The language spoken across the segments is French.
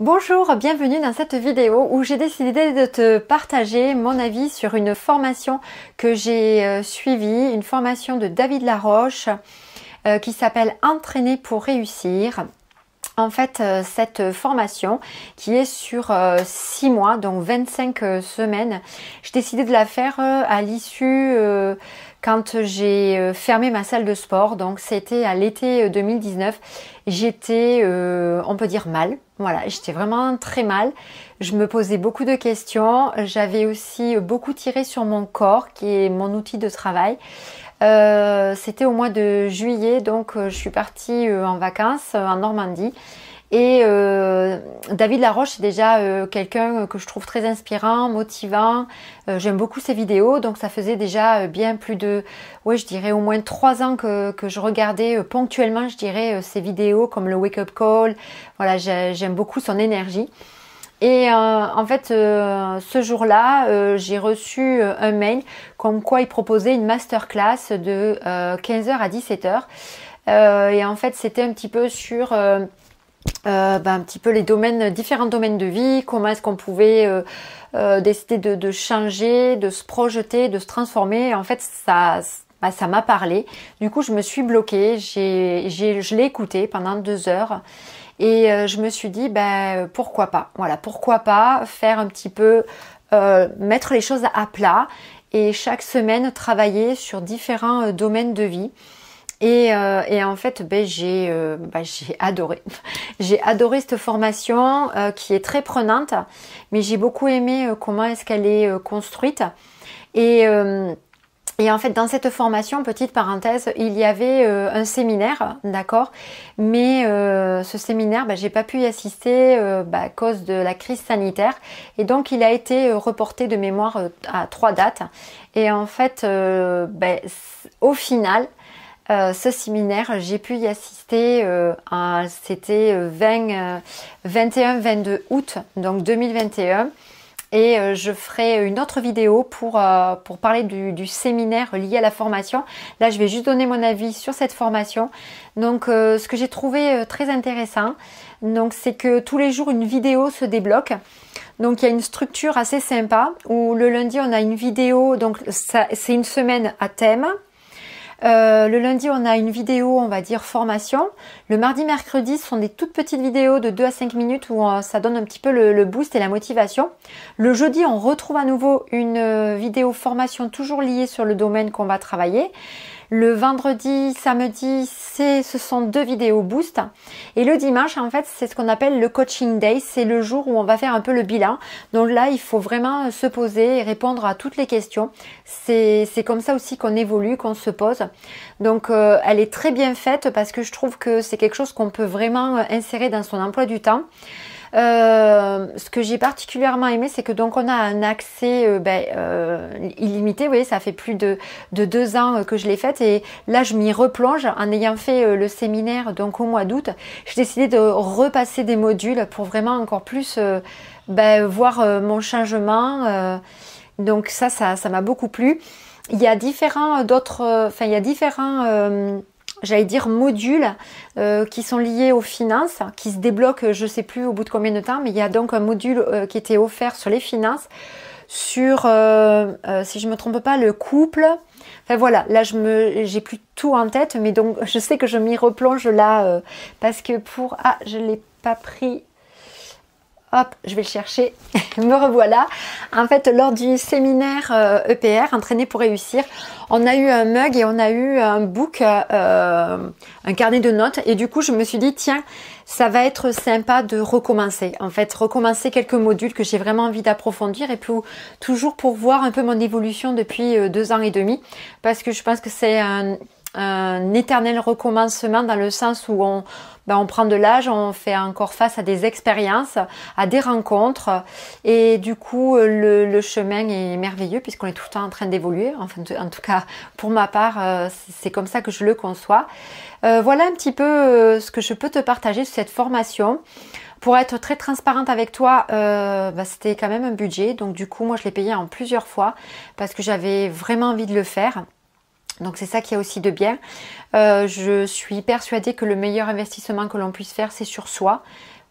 Bonjour, bienvenue dans cette vidéo où j'ai décidé de te partager mon avis sur une formation que j'ai suivie, une formation de David Laroche qui s'appelle Entraîner pour réussir. En fait, cette formation qui est sur 6 mois, donc 25 semaines, j'ai décidé de la faire à l'issue quand j'ai fermé ma salle de sport. Donc c'était à l'été 2019. J'étais, on peut dire, mal. Voilà, j'étais vraiment très mal. Je me posais beaucoup de questions. J'avais aussi beaucoup tiré sur mon corps, qui est mon outil de travail. C'était au mois de juillet, donc je suis partie en vacances en Normandie. Et David Laroche est déjà quelqu'un que je trouve très inspirant, motivant. J'aime beaucoup ses vidéos, donc ça faisait déjà bien plus de, ouais, je dirais au moins 3 ans que je regardais ponctuellement, je dirais, ses vidéos comme le Wake Up Call. Voilà, j'aime beaucoup son énergie. Et en fait, ce jour-là, j'ai reçu un mail comme quoi il proposait une masterclass de 15h à 17h. Et en fait, c'était un petit peu sur un petit peu les domaines, différents domaines de vie, comment est-ce qu'on pouvait décider de changer, de se projeter, de se transformer. Et en fait, ça m'a parlé. Du coup, je me suis bloquée. Je l'ai écouté pendant 2 heures. Et je me suis dit, pourquoi pas? Voilà, pourquoi pas faire un petit peu, mettre les choses à plat et chaque semaine travailler sur différents domaines de vie. Et en fait, j'ai adoré. J'ai adoré cette formation qui est très prenante, mais j'ai beaucoup aimé comment est-ce qu'elle est construite. Et en fait, dans cette formation, petite parenthèse, il y avait un séminaire, d'accord, mais ce séminaire, j'ai pas pu y assister à cause de la crise sanitaire, et donc il a été reporté de mémoire à 3 dates. Et en fait, au final, ce séminaire, j'ai pu y assister, c'était 21-22 août, donc 2021. Et je ferai une autre vidéo pour parler du séminaire lié à la formation. Là, je vais juste donner mon avis sur cette formation. Donc, ce que j'ai trouvé très intéressant, donc c'est que tous les jours, une vidéo se débloque. Donc, il y a une structure assez sympa où le lundi, on a une vidéo. Donc, c'est une semaine à thème. Le lundi, on a une vidéo, on va dire, formation. Le mardi, mercredi, ce sont des toutes petites vidéos de 2 à 5 minutes où ça donne un petit peu le boost et la motivation. Le jeudi, on retrouve à nouveau une vidéo formation toujours liée sur le domaine qu'on va travailler. Le vendredi, samedi, ce sont 2 vidéos boost. Et le dimanche, en fait, c'est ce qu'on appelle le coaching day. C'est le jour où on va faire un peu le bilan. Donc là, il faut vraiment se poser et répondre à toutes les questions. C'est comme ça aussi qu'on évolue, qu'on se pose. Donc, elle est très bien faite parce que je trouve que c'est quelque chose qu'on peut vraiment insérer dans son emploi du temps. Ce que j'ai particulièrement aimé, c'est que donc on a un accès illimité. Vous voyez, ça fait plus de 2 ans que je l'ai faite et là je m'y replonge en ayant fait le séminaire donc au mois d'août. J'ai décidé de repasser des modules pour vraiment encore plus voir mon changement. Donc ça m'a beaucoup plu. Il y a différents j'allais dire modules qui sont liés aux finances, qui se débloquent, je ne sais plus au bout de combien de temps, mais il y a donc un module qui était offert sur les finances, sur, si je ne me trompe pas, le couple. Enfin voilà, là j'ai plus tout en tête, mais donc je sais que je m'y replonge là parce que je ne l'ai pas pris. Hop, je vais le chercher, me revoilà. En fait, lors du séminaire EPR, Entraîner pour réussir, on a eu un mug et on a eu un book, un carnet de notes. Et du coup, je me suis dit, tiens, ça va être sympa de recommencer. En fait, recommencer quelques modules que j'ai vraiment envie d'approfondir et puis toujours pour voir un peu mon évolution depuis 2 ans et demi. Parce que je pense que c'est un éternel recommencement dans le sens où on prend de l'âge, on fait encore face à des expériences, à des rencontres et du coup le chemin est merveilleux puisqu'on est tout le temps en train d'évoluer. Enfin, en tout cas pour ma part c'est comme ça que je le conçois. Voilà un petit peu ce que je peux te partager sur cette formation. Pour être très transparente avec toi, c'était quand même un budget, donc du coup moi je l'ai payé en plusieurs fois parce que j'avais vraiment envie de le faire. Donc c'est ça qui est aussi de bien. Je suis persuadée que le meilleur investissement que l'on puisse faire, c'est sur soi.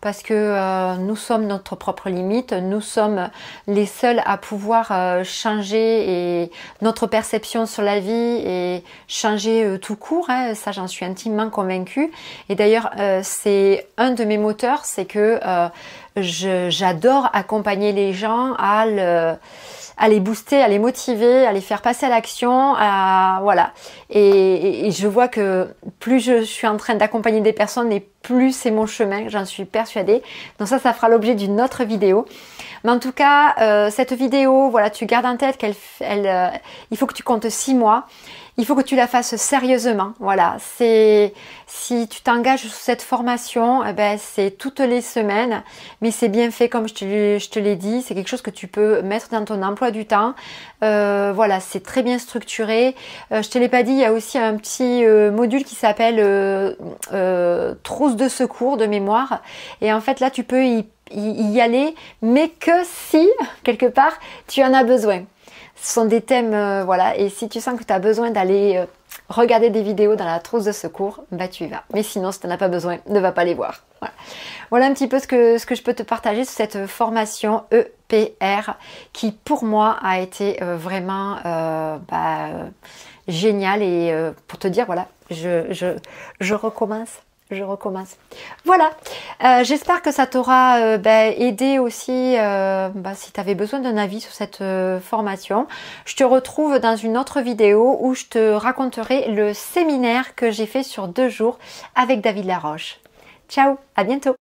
parce que nous sommes notre propre limite, nous sommes les seuls à pouvoir changer et notre perception sur la vie et changer tout court, hein, ça j'en suis intimement convaincue. Et d'ailleurs c'est un de mes moteurs, c'est que j'adore accompagner les gens à les booster, à les motiver, à les faire passer à l'action, voilà. Et je vois que plus je suis en train d'accompagner des personnes et plus c'est mon chemin, j'en suis persuadée. Donc ça fera l'objet d'une autre vidéo. Mais en tout cas, cette vidéo, voilà, tu gardes en tête il faut que tu comptes 6 mois. Il faut que tu la fasses sérieusement. Voilà, si tu t'engages sur cette formation, eh ben, c'est toutes les semaines, mais c'est bien fait comme je te l'ai dit. C'est quelque chose que tu peux mettre dans ton emploi du temps. Voilà, c'est très bien structuré. Je te l'ai pas dit, il y a aussi un petit module qui s'appelle trousse de secours de mémoire. Et en fait, là, tu peux y aller, mais que si, quelque part, tu en as besoin. Ce sont des thèmes, voilà, et si tu sens que tu as besoin d'aller regarder des vidéos dans la trousse de secours, bah tu y vas. Mais sinon, si tu n'en as pas besoin, ne va pas les voir. Voilà, voilà un petit peu ce que je peux te partager sur cette formation EPR qui, pour moi, a été vraiment géniale. Et pour te dire, voilà, je recommence. Voilà, j'espère que ça t'aura aidé aussi si tu avais besoin d'un avis sur cette formation. Je te retrouve dans une autre vidéo où je te raconterai le séminaire que j'ai fait sur 2 jours avec David Laroche. Ciao, à bientôt.